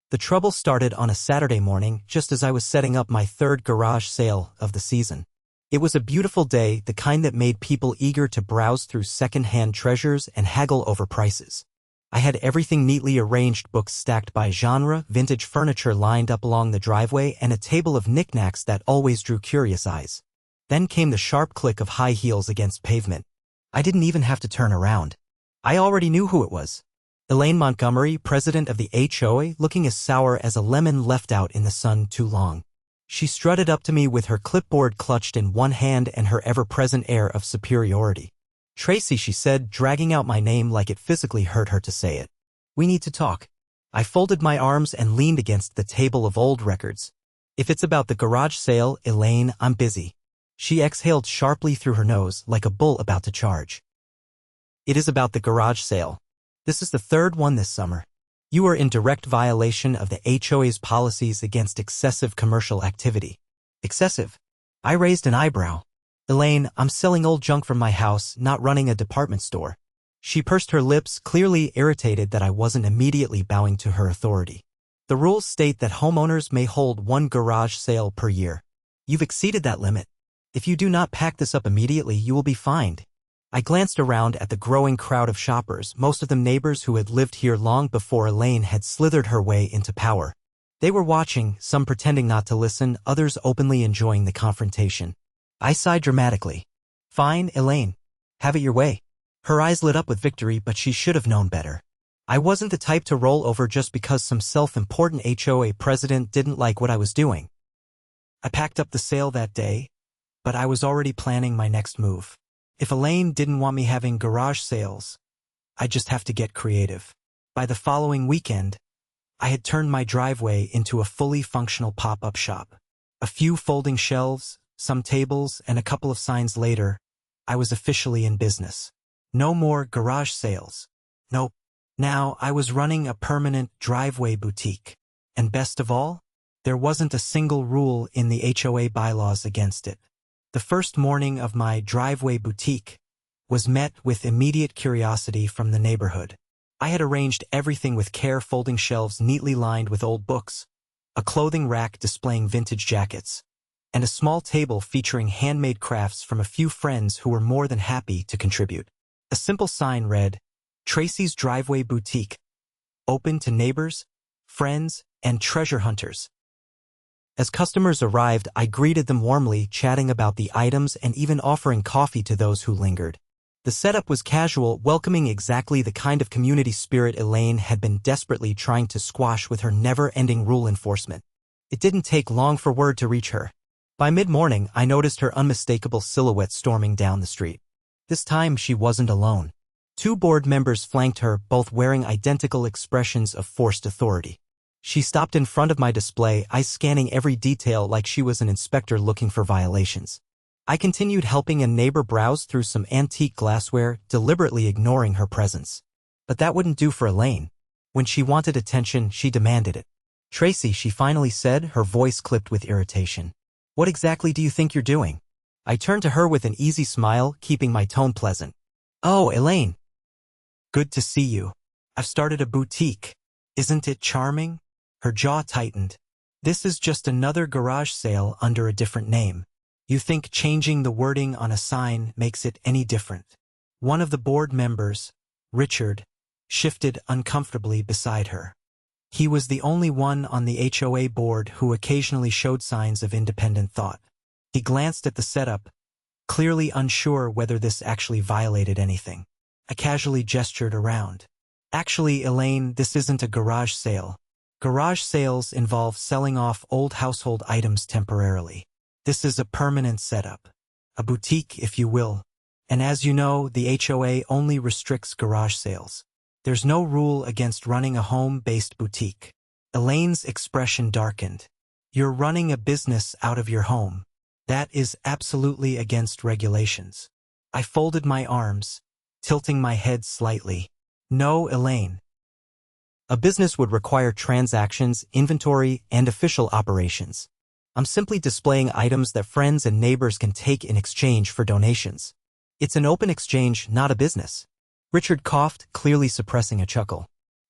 The trouble started on a Saturday morning just as I was setting up my third garage sale of the season. It was a beautiful day, the kind that made people eager to browse through second-hand treasures and haggle over prices. I had everything neatly arranged, books stacked by genre, vintage furniture lined up along the driveway, and a table of knickknacks that always drew curious eyes. Then came the sharp click of high heels against pavement. I didn't even have to turn around. I already knew who it was. Elaine Montgomery, president of the HOA, looking as sour as a lemon left out in the sun too long. She strutted up to me with her clipboard clutched in one hand and her ever-present air of superiority. "Tracy," she said, dragging out my name like it physically hurt her to say it. "We need to talk." I folded my arms and leaned against the table of old records. "If it's about the garage sale, Elaine, I'm busy." She exhaled sharply through her nose like a bull about to charge. "It is about the garage sale. This is the third one this summer. You are in direct violation of the HOA's policies against excessive commercial activity." "Excessive?" I raised an eyebrow. "Elaine, I'm selling old junk from my house, not running a department store." She pursed her lips, clearly irritated that I wasn't immediately bowing to her authority. "The rules state that homeowners may hold one garage sale per year. You've exceeded that limit. If you do not pack this up immediately, you will be fined." I glanced around at the growing crowd of shoppers, most of them neighbors who had lived here long before Elaine had slithered her way into power. They were watching, some pretending not to listen, others openly enjoying the confrontation. I sighed dramatically. "Fine, Elaine. Have it your way." Her eyes lit up with victory, but she should have known better. I wasn't the type to roll over just because some self-important HOA president didn't like what I was doing. I packed up the sale that day, but I was already planning my next move. If Elaine didn't want me having garage sales, I'd just have to get creative. By the following weekend, I had turned my driveway into a fully functional pop-up shop. A few folding shelves, some tables, and a couple of signs later, I was officially in business. No more garage sales. Nope. Now I was running a permanent driveway boutique. And best of all, there wasn't a single rule in the HOA bylaws against it. The first morning of my driveway boutique was met with immediate curiosity from the neighborhood. I had arranged everything with care, folding shelves neatly lined with old books, a clothing rack displaying vintage jackets, and a small table featuring handmade crafts from a few friends who were more than happy to contribute. A simple sign read, "Tracy's Driveway Boutique, open to neighbors, friends, and treasure hunters." As customers arrived, I greeted them warmly, chatting about the items and even offering coffee to those who lingered. The setup was casual, welcoming exactly the kind of community spirit Elaine had been desperately trying to squash with her never-ending rule enforcement. It didn't take long for word to reach her. By mid-morning, I noticed her unmistakable silhouette storming down the street. This time, she wasn't alone. Two board members flanked her, both wearing identical expressions of forced authority. She stopped in front of my display, eyes scanning every detail like she was an inspector looking for violations. I continued helping a neighbor browse through some antique glassware, deliberately ignoring her presence. But that wouldn't do for Elaine. When she wanted attention, she demanded it. "Tracy," she finally said, her voice clipped with irritation. "What exactly do you think you're doing?" I turned to her with an easy smile, keeping my tone pleasant. "Oh, Elaine. Good to see you. I've started a boutique. Isn't it charming?" Her jaw tightened. "This is just another garage sale under a different name. You think changing the wording on a sign makes it any different?" One of the board members, Richard, shifted uncomfortably beside her. He was the only one on the HOA board who occasionally showed signs of independent thought. He glanced at the setup, clearly unsure whether this actually violated anything. I casually gestured around. "Actually, Elaine, this isn't a garage sale. Garage sales involve selling off old household items temporarily. This is a permanent setup. A boutique, if you will. And as you know, the HOA only restricts garage sales. There's no rule against running a home-based boutique." Elaine's expression darkened. "You're running a business out of your home. That is absolutely against regulations." I folded my arms, tilting my head slightly. "No, Elaine. A business would require transactions, inventory, and official operations. I'm simply displaying items that friends and neighbors can take in exchange for donations. It's an open exchange, not a business." Richard coughed, clearly suppressing a chuckle.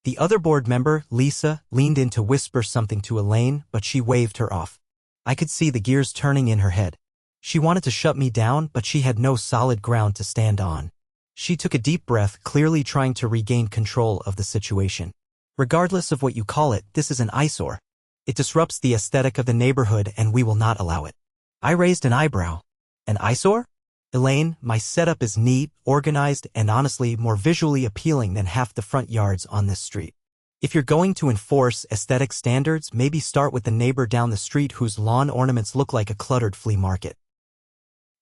The other board member, Lisa, leaned in to whisper something to Elaine, but she waved her off. I could see the gears turning in her head. She wanted to shut me down, but she had no solid ground to stand on. She took a deep breath, clearly trying to regain control of the situation. Regardless of what you call it, this is an eyesore. It disrupts the aesthetic of the neighborhood and we will not allow it. I raised an eyebrow. An eyesore? Elaine, my setup is neat, organized, and honestly more visually appealing than half the front yards on this street. If you're going to enforce aesthetic standards, maybe start with the neighbor down the street whose lawn ornaments look like a cluttered flea market.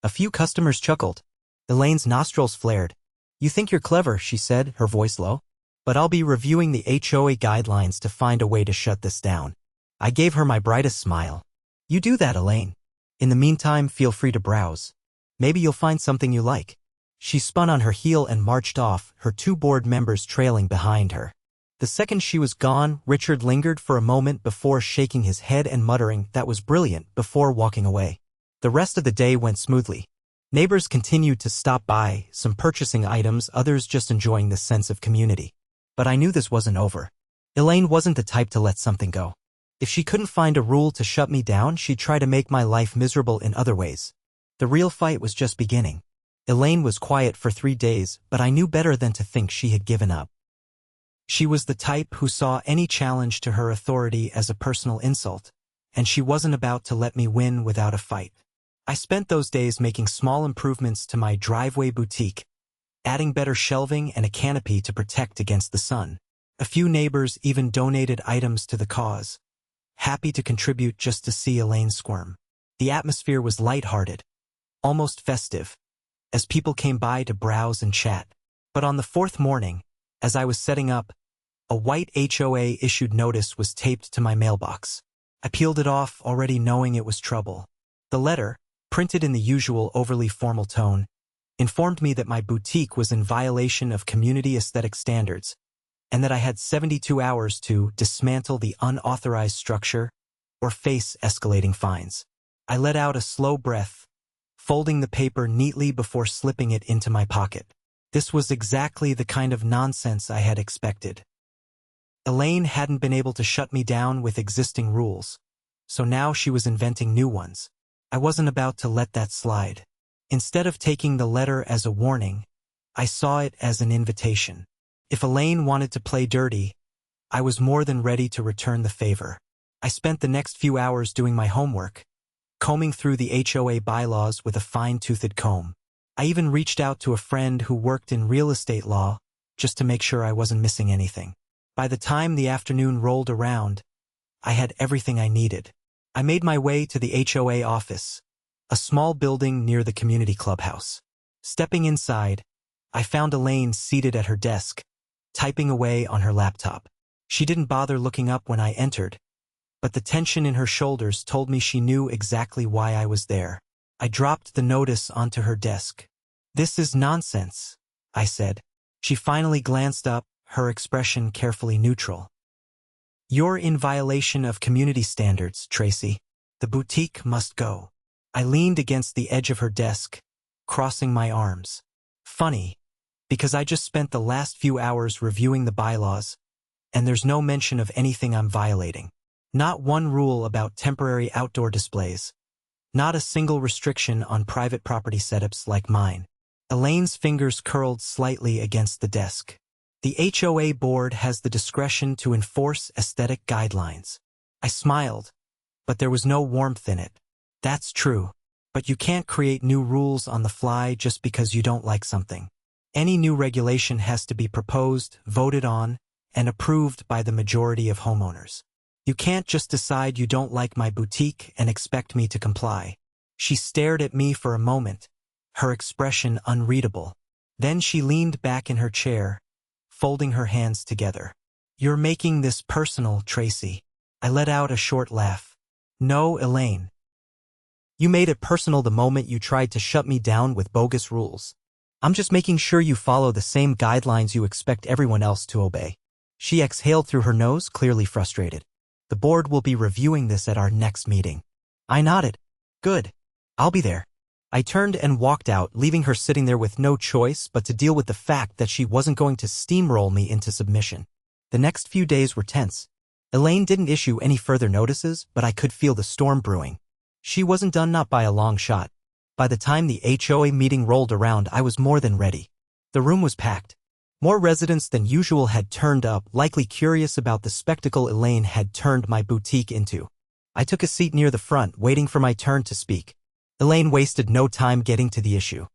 A few customers chuckled. Elaine's nostrils flared. You think you're clever, she said, her voice low. But I'll be reviewing the HOA guidelines to find a way to shut this down. I gave her my brightest smile. You do that, Elaine. In the meantime, feel free to browse. Maybe you'll find something you like. She spun on her heel and marched off, her two board members trailing behind her. The second she was gone, Richard lingered for a moment before shaking his head and muttering, "That was brilliant," before walking away. The rest of the day went smoothly. Neighbors continued to stop by, some purchasing items, others just enjoying the sense of community. But I knew this wasn't over. Elaine wasn't the type to let something go. If she couldn't find a rule to shut me down, she'd try to make my life miserable in other ways. The real fight was just beginning. Elaine was quiet for 3 days, but I knew better than to think she had given up. She was the type who saw any challenge to her authority as a personal insult, and she wasn't about to let me win without a fight. I spent those days making small improvements to my driveway boutique, adding better shelving and a canopy to protect against the sun. A few neighbors even donated items to the cause, happy to contribute just to see Elaine squirm. The atmosphere was lighthearted, almost festive, as people came by to browse and chat. But on the 4th morning, as I was setting up, a white HOA-issued notice was taped to my mailbox. I peeled it off, already knowing it was trouble. The letter, printed in the usual overly formal tone, informed me that my boutique was in violation of community aesthetic standards, and that I had 72 hours to dismantle the unauthorized structure or face escalating fines. I let out a slow breath, folding the paper neatly before slipping it into my pocket. This was exactly the kind of nonsense I had expected. Elaine hadn't been able to shut me down with existing rules, so now she was inventing new ones. I wasn't about to let that slide. Instead of taking the letter as a warning, I saw it as an invitation. If Elaine wanted to play dirty, I was more than ready to return the favor. I spent the next few hours doing my homework, combing through the HOA bylaws with a fine-toothed comb. I even reached out to a friend who worked in real estate law, just to make sure I wasn't missing anything. By the time the afternoon rolled around, I had everything I needed. I made my way to the HOA office, a small building near the community clubhouse. Stepping inside, I found Elaine seated at her desk, typing away on her laptop. She didn't bother looking up when I entered, but the tension in her shoulders told me she knew exactly why I was there. I dropped the notice onto her desk. "This is nonsense," I said. She finally glanced up, her expression carefully neutral. "You're in violation of community standards, Tracy. The boutique must go." I leaned against the edge of her desk, crossing my arms. Funny, because I just spent the last few hours reviewing the bylaws, and there's no mention of anything I'm violating. Not one rule about temporary outdoor displays. Not a single restriction on private property setups like mine. Elaine's fingers curled slightly against the desk. The HOA board has the discretion to enforce aesthetic guidelines. I smiled, but there was no warmth in it. That's true, but you can't create new rules on the fly just because you don't like something. Any new regulation has to be proposed, voted on, and approved by the majority of homeowners. You can't just decide you don't like my boutique and expect me to comply. She stared at me for a moment, her expression unreadable. Then she leaned back in her chair, folding her hands together. "You're making this personal, Tracy." I let out a short laugh. "No, Elaine. You made it personal the moment you tried to shut me down with bogus rules. I'm just making sure you follow the same guidelines you expect everyone else to obey." She exhaled through her nose, clearly frustrated. "The board will be reviewing this at our next meeting." I nodded. "Good. I'll be there." I turned and walked out, leaving her sitting there with no choice but to deal with the fact that she wasn't going to steamroll me into submission. The next few days were tense. Elaine didn't issue any further notices, but I could feel the storm brewing. She wasn't done, not by a long shot. By the time the HOA meeting rolled around, I was more than ready. The room was packed. More residents than usual had turned up, likely curious about the spectacle Elaine had turned my boutique into. I took a seat near the front, waiting for my turn to speak. Elaine wasted no time getting to the issue.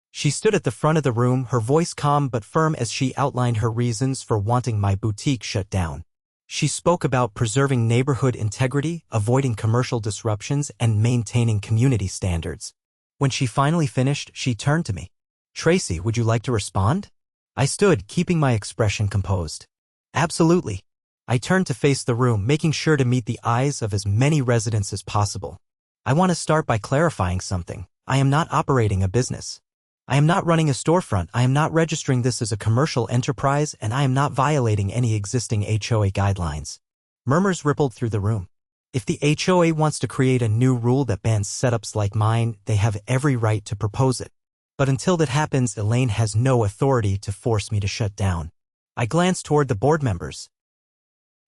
She stood at the front of the room, her voice calm but firm as she outlined her reasons for wanting my boutique shut down. She spoke about preserving neighborhood integrity, avoiding commercial disruptions, and maintaining community standards. When she finally finished, she turned to me. "Tracy, would you like to respond?" I stood, keeping my expression composed. "Absolutely." I turned to face the room, making sure to meet the eyes of as many residents as possible. "I want to start by clarifying something. I am not operating a business. I am not running a storefront, I am not registering this as a commercial enterprise, and I am not violating any existing HOA guidelines." Murmurs rippled through the room. If the HOA wants to create a new rule that bans setups like mine, they have every right to propose it. But until that happens, Elaine has no authority to force me to shut down. I glanced toward the board members.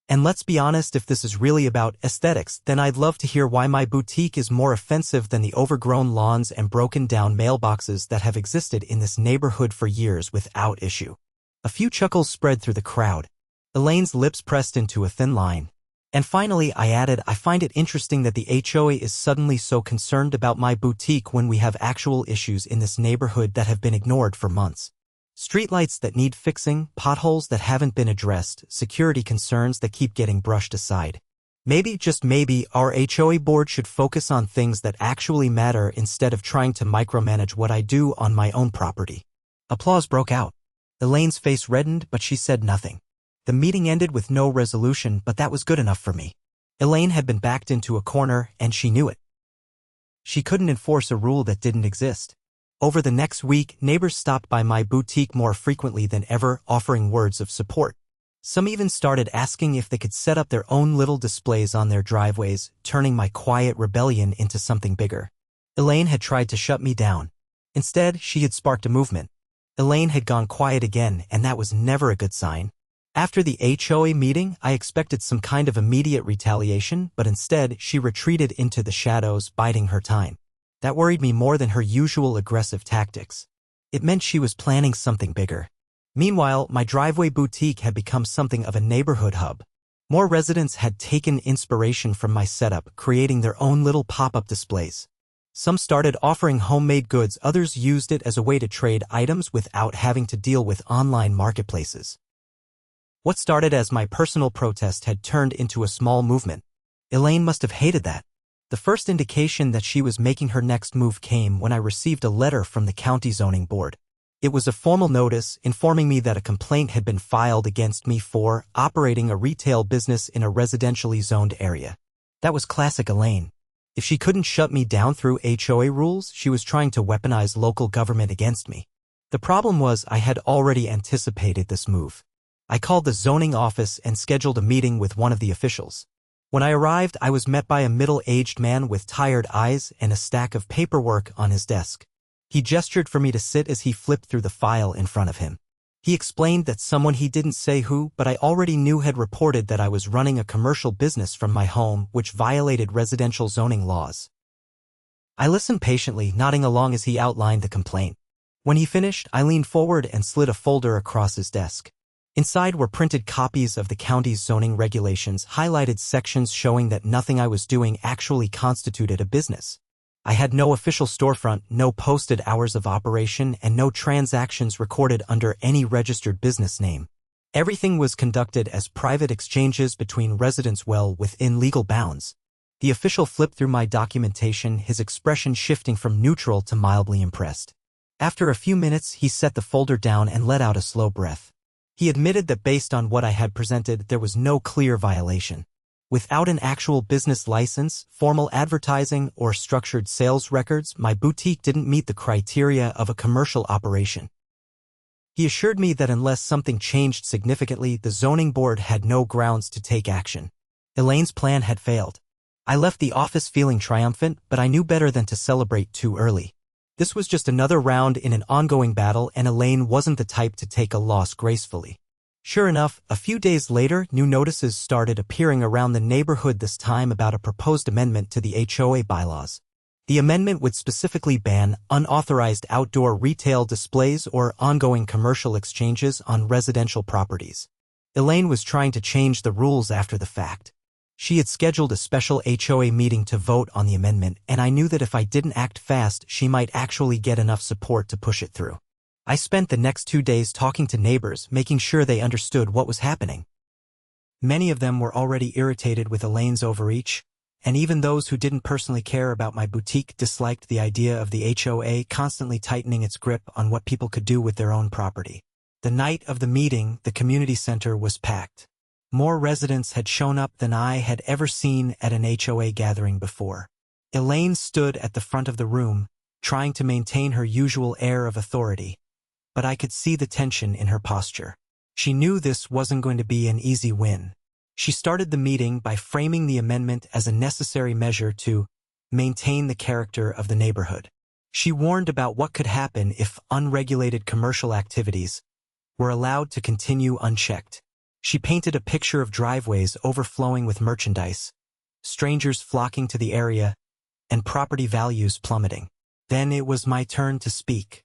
"And let's be honest, if this is really about aesthetics, then I'd love to hear why my boutique is more offensive than the overgrown lawns and broken-down mailboxes that have existed in this neighborhood for years without issue." A few chuckles spread through the crowd. Elaine's lips pressed into a thin line. And finally, I added, "I find it interesting that the HOA is suddenly so concerned about my boutique when we have actual issues in this neighborhood that have been ignored for months. Streetlights that need fixing, potholes that haven't been addressed, security concerns that keep getting brushed aside. Maybe, just maybe, our HOA board should focus on things that actually matter instead of trying to micromanage what I do on my own property." Applause broke out. Elaine's face reddened, but she said nothing. The meeting ended with no resolution, but that was good enough for me. Elaine had been backed into a corner, and she knew it. She couldn't enforce a rule that didn't exist. Over the next week, neighbors stopped by my boutique more frequently than ever, offering words of support. Some even started asking if they could set up their own little displays on their driveways, turning my quiet rebellion into something bigger. Elaine had tried to shut me down. Instead, she had sparked a movement. Elaine had gone quiet again, and that was never a good sign. After the HOA meeting, I expected some kind of immediate retaliation, but instead, she retreated into the shadows, biding her time. That worried me more than her usual aggressive tactics. It meant she was planning something bigger. Meanwhile, my driveway boutique had become something of a neighborhood hub. More residents had taken inspiration from my setup, creating their own little pop-up displays. Some started offering homemade goods, others used it as a way to trade items without having to deal with online marketplaces. What started as my personal protest had turned into a small movement. Elaine must have hated that. The first indication that she was making her next move came when I received a letter from the county zoning board. It was a formal notice informing me that a complaint had been filed against me for operating a retail business in a residentially zoned area. That was classic Elaine. If she couldn't shut me down through HOA rules, she was trying to weaponize local government against me. The problem was I had already anticipated this move. I called the zoning office and scheduled a meeting with one of the officials. When I arrived, I was met by a middle-aged man with tired eyes and a stack of paperwork on his desk. He gestured for me to sit as he flipped through the file in front of him. He explained that someone, he didn't say who, but I already knew, had reported that I was running a commercial business from my home, which violated residential zoning laws. I listened patiently, nodding along as he outlined the complaint. When he finished, I leaned forward and slid a folder across his desk. Inside were printed copies of the county's zoning regulations, highlighted sections showing that nothing I was doing actually constituted a business. I had no official storefront, no posted hours of operation, and no transactions recorded under any registered business name. Everything was conducted as private exchanges between residents well within legal bounds. The official flipped through my documentation, his expression shifting from neutral to mildly impressed. After a few minutes, he set the folder down and let out a slow breath. He admitted that based on what I had presented, there was no clear violation. Without an actual business license, formal advertising, or structured sales records, my boutique didn't meet the criteria of a commercial operation. He assured me that unless something changed significantly, the zoning board had no grounds to take action. Elaine's plan had failed. I left the office feeling triumphant, but I knew better than to celebrate too early. This was just another round in an ongoing battle, and Elaine wasn't the type to take a loss gracefully. Sure enough, a few days later, new notices started appearing around the neighborhood, this time about a proposed amendment to the HOA bylaws. The amendment would specifically ban unauthorized outdoor retail displays or ongoing commercial exchanges on residential properties. Elaine was trying to change the rules after the fact. She had scheduled a special HOA meeting to vote on the amendment, and I knew that if I didn't act fast, she might actually get enough support to push it through. I spent the next 2 days talking to neighbors, making sure they understood what was happening. Many of them were already irritated with Elaine's overreach, and even those who didn't personally care about my boutique disliked the idea of the HOA constantly tightening its grip on what people could do with their own property. The night of the meeting, the community center was packed. More residents had shown up than I had ever seen at an HOA gathering before. Elaine stood at the front of the room, trying to maintain her usual air of authority, but I could see the tension in her posture. She knew this wasn't going to be an easy win. She started the meeting by framing the amendment as a necessary measure to maintain the character of the neighborhood. She warned about what could happen if unregulated commercial activities were allowed to continue unchecked. She painted a picture of driveways overflowing with merchandise, strangers flocking to the area, and property values plummeting. Then it was my turn to speak.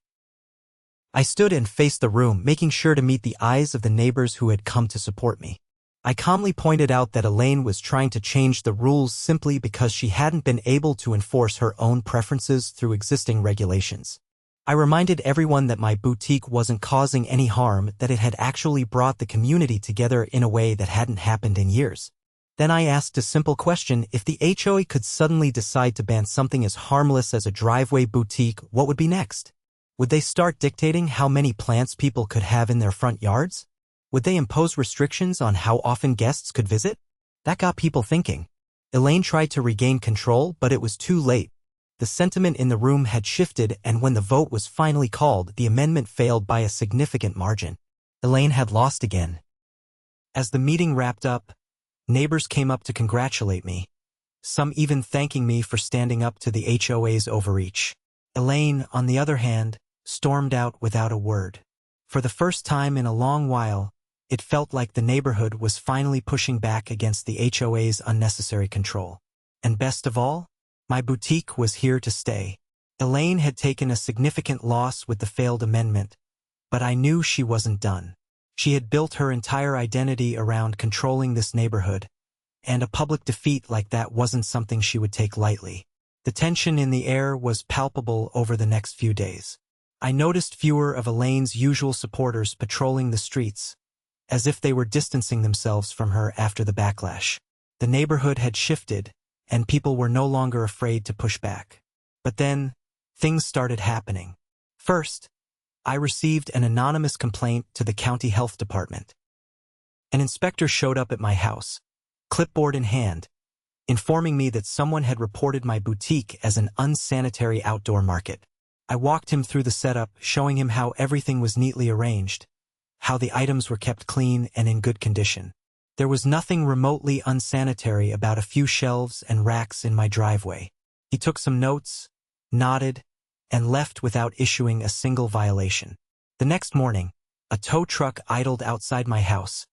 I stood and faced the room, making sure to meet the eyes of the neighbors who had come to support me. I calmly pointed out that Elaine was trying to change the rules simply because she hadn't been able to enforce her own preferences through existing regulations. I reminded everyone that my boutique wasn't causing any harm, that it had actually brought the community together in a way that hadn't happened in years. Then I asked a simple question: if the HOA could suddenly decide to ban something as harmless as a driveway boutique, what would be next? Would they start dictating how many plants people could have in their front yards? Would they impose restrictions on how often guests could visit? That got people thinking. Elaine tried to regain control, but it was too late. The sentiment in the room had shifted, and when the vote was finally called, the amendment failed by a significant margin. Elaine had lost again. As the meeting wrapped up, neighbors came up to congratulate me, some even thanking me for standing up to the HOA's overreach. Elaine, on the other hand, stormed out without a word. For the first time in a long while, it felt like the neighborhood was finally pushing back against the HOA's unnecessary control. And best of all, my boutique was here to stay. Elaine had taken a significant loss with the failed amendment, but I knew she wasn't done. She had built her entire identity around controlling this neighborhood, and a public defeat like that wasn't something she would take lightly. The tension in the air was palpable over the next few days. I noticed fewer of Elaine's usual supporters patrolling the streets, as if they were distancing themselves from her after the backlash. The neighborhood had shifted, and people were no longer afraid to push back. But then, things started happening. First, I received an anonymous complaint to the county health department. An inspector showed up at my house, clipboard in hand, informing me that someone had reported my boutique as an unsanitary outdoor market. I walked him through the setup, showing him how everything was neatly arranged, how the items were kept clean and in good condition. There was nothing remotely unsanitary about a few shelves and racks in my driveway. He took some notes, nodded, and left without issuing a single violation. The next morning, a tow truck idled outside my house,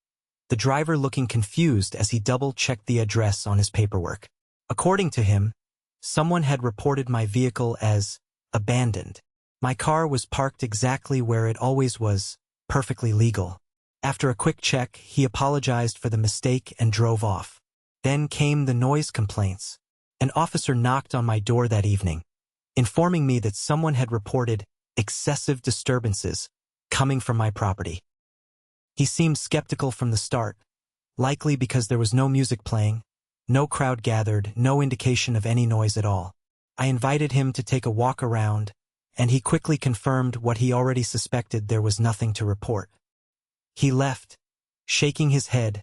the driver looking confused as he double-checked the address on his paperwork. According to him, someone had reported my vehicle as abandoned. My car was parked exactly where it always was, perfectly legal. After a quick check, he apologized for the mistake and drove off. Then came the noise complaints. An officer knocked on my door that evening, informing me that someone had reported excessive disturbances coming from my property. He seemed skeptical from the start, likely because there was no music playing, no crowd gathered, no indication of any noise at all. I invited him to take a walk around, and he quickly confirmed what he already suspected: there was nothing to report. He left, shaking his head,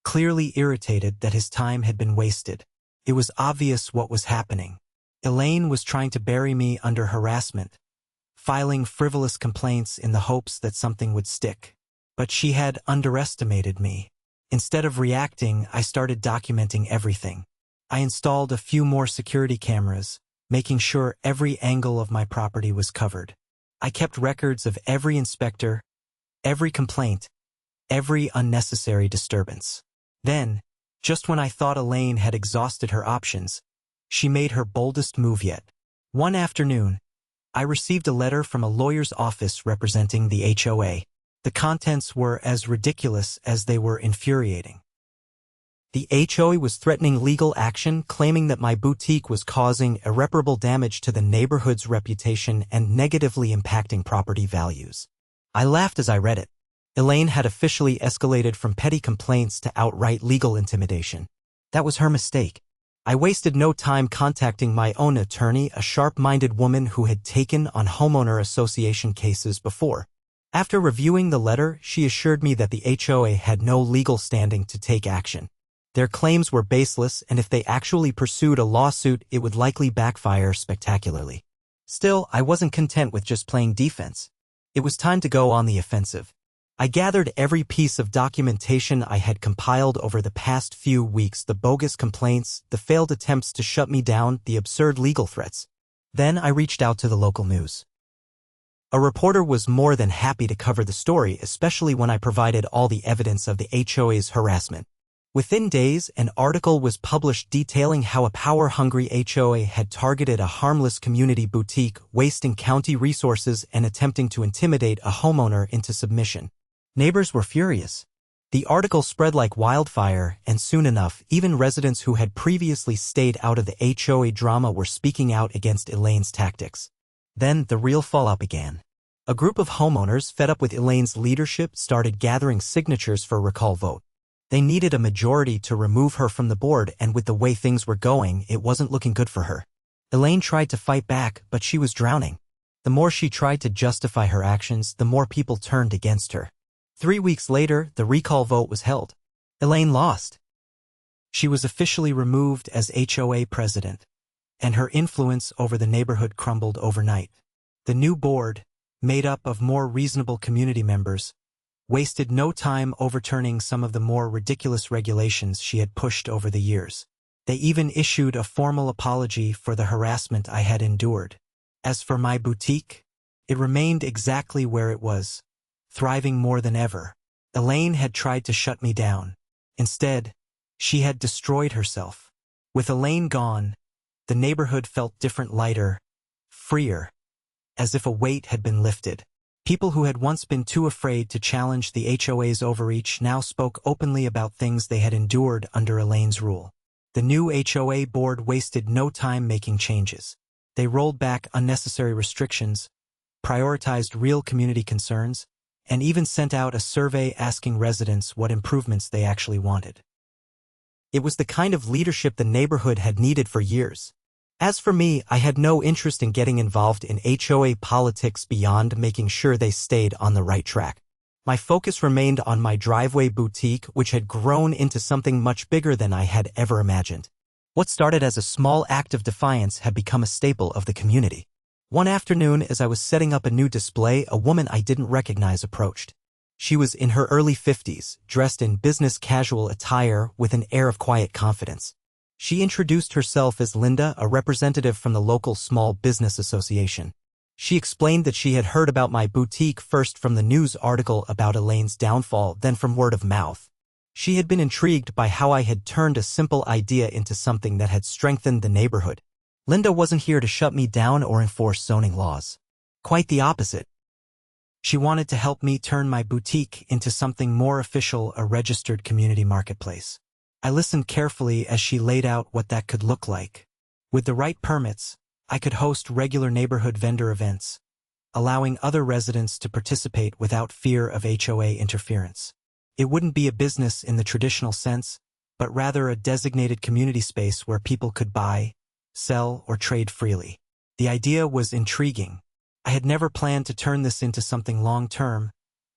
clearly irritated that his time had been wasted. It was obvious what was happening. Elaine was trying to bury me under harassment, filing frivolous complaints in the hopes that something would stick. But she had underestimated me. Instead of reacting, I started documenting everything. I installed a few more security cameras, making sure every angle of my property was covered. I kept records of every inspector, every complaint, every unnecessary disturbance. Then, just when I thought Elaine had exhausted her options, she made her boldest move yet. One afternoon, I received a letter from a lawyer's office representing the HOA. The contents were as ridiculous as they were infuriating. The HOA was threatening legal action, claiming that my boutique was causing irreparable damage to the neighborhood's reputation and negatively impacting property values. I laughed as I read it. Elaine had officially escalated from petty complaints to outright legal intimidation. That was her mistake. I wasted no time contacting my own attorney, a sharp-minded woman who had taken on homeowner association cases before. After reviewing the letter, she assured me that the HOA had no legal standing to take action. Their claims were baseless, and if they actually pursued a lawsuit, it would likely backfire spectacularly. Still, I wasn't content with just playing defense. It was time to go on the offensive. I gathered every piece of documentation I had compiled over the past few weeks, the bogus complaints, the failed attempts to shut me down, the absurd legal threats. Then I reached out to the local news. A reporter was more than happy to cover the story, especially when I provided all the evidence of the HOA's harassment. Within days, an article was published detailing how a power-hungry HOA had targeted a harmless community boutique, wasting county resources and attempting to intimidate a homeowner into submission. Neighbors were furious. The article spread like wildfire, and soon enough, even residents who had previously stayed out of the HOA drama were speaking out against Elaine's tactics. Then the real fallout began. A group of homeowners, fed up with Elaine's leadership, started gathering signatures for a recall vote. They needed a majority to remove her from the board, and with the way things were going, it wasn't looking good for her. Elaine tried to fight back, but she was drowning. The more she tried to justify her actions, the more people turned against her. 3 weeks later, the recall vote was held. Elaine lost. She was officially removed as HOA president, and her influence over the neighborhood crumbled overnight. The new board, made up of more reasonable community members, wasted no time overturning some of the more ridiculous regulations she had pushed over the years. They even issued a formal apology for the harassment I had endured. As for my boutique, it remained exactly where it was, thriving more than ever. Elaine had tried to shut me down. Instead, she had destroyed herself. With Elaine gone, the neighborhood felt different, lighter, freer, as if a weight had been lifted. People who had once been too afraid to challenge the HOA's overreach now spoke openly about things they had endured under Elaine's rule. The new HOA board wasted no time making changes. They rolled back unnecessary restrictions, prioritized real community concerns, and even sent out a survey asking residents what improvements they actually wanted. It was the kind of leadership the neighborhood had needed for years. As for me, I had no interest in getting involved in HOA politics beyond making sure they stayed on the right track. My focus remained on my driveway boutique, which had grown into something much bigger than I had ever imagined. What started as a small act of defiance had become a staple of the community. One afternoon, as I was setting up a new display, a woman I didn't recognize approached. She was in her early 50s, dressed in business casual attire with an air of quiet confidence. She introduced herself as Linda, a representative from the local small business association. She explained that she had heard about my boutique first from the news article about Elaine's downfall, then from word of mouth. She had been intrigued by how I had turned a simple idea into something that had strengthened the neighborhood. Linda wasn't here to shut me down or enforce zoning laws. Quite the opposite. She wanted to help me turn my boutique into something more official, a registered community marketplace. I listened carefully as she laid out what that could look like. With the right permits, I could host regular neighborhood vendor events, allowing other residents to participate without fear of HOA interference. It wouldn't be a business in the traditional sense, but rather a designated community space where people could buy, sell, or trade freely. The idea was intriguing. I had never planned to turn this into something long-term,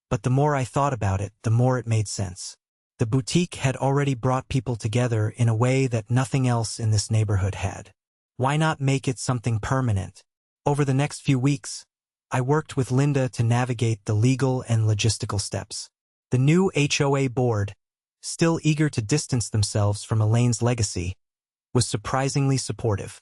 but the more I thought about it, the more it made sense. The boutique had already brought people together in a way that nothing else in this neighborhood had. Why not make it something permanent? Over the next few weeks, I worked with Linda to navigate the legal and logistical steps. The new HOA board, still eager to distance themselves from Elaine's legacy, was surprisingly supportive.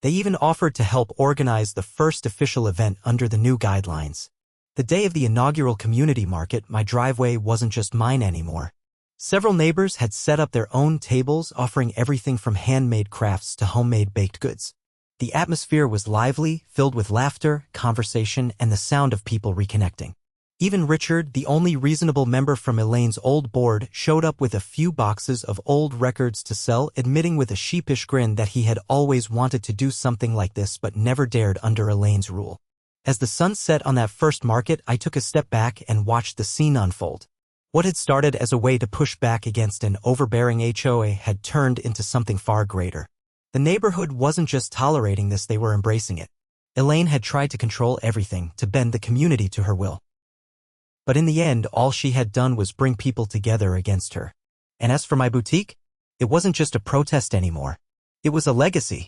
They even offered to help organize the first official event under the new guidelines. The day of the inaugural community market, my driveway wasn't just mine anymore. Several neighbors had set up their own tables, offering everything from handmade crafts to homemade baked goods. The atmosphere was lively, filled with laughter, conversation, and the sound of people reconnecting. Even Richard, the only reasonable member from Elaine's old board, showed up with a few boxes of old records to sell, admitting with a sheepish grin that he had always wanted to do something like this but never dared under Elaine's rule. As the sun set on that first market, I took a step back and watched the scene unfold. What had started as a way to push back against an overbearing HOA had turned into something far greater. The neighborhood wasn't just tolerating this, they were embracing it. Elaine had tried to control everything, to bend the community to her will. But in the end, all she had done was bring people together against her. And as for my boutique, it wasn't just a protest anymore. It was a legacy.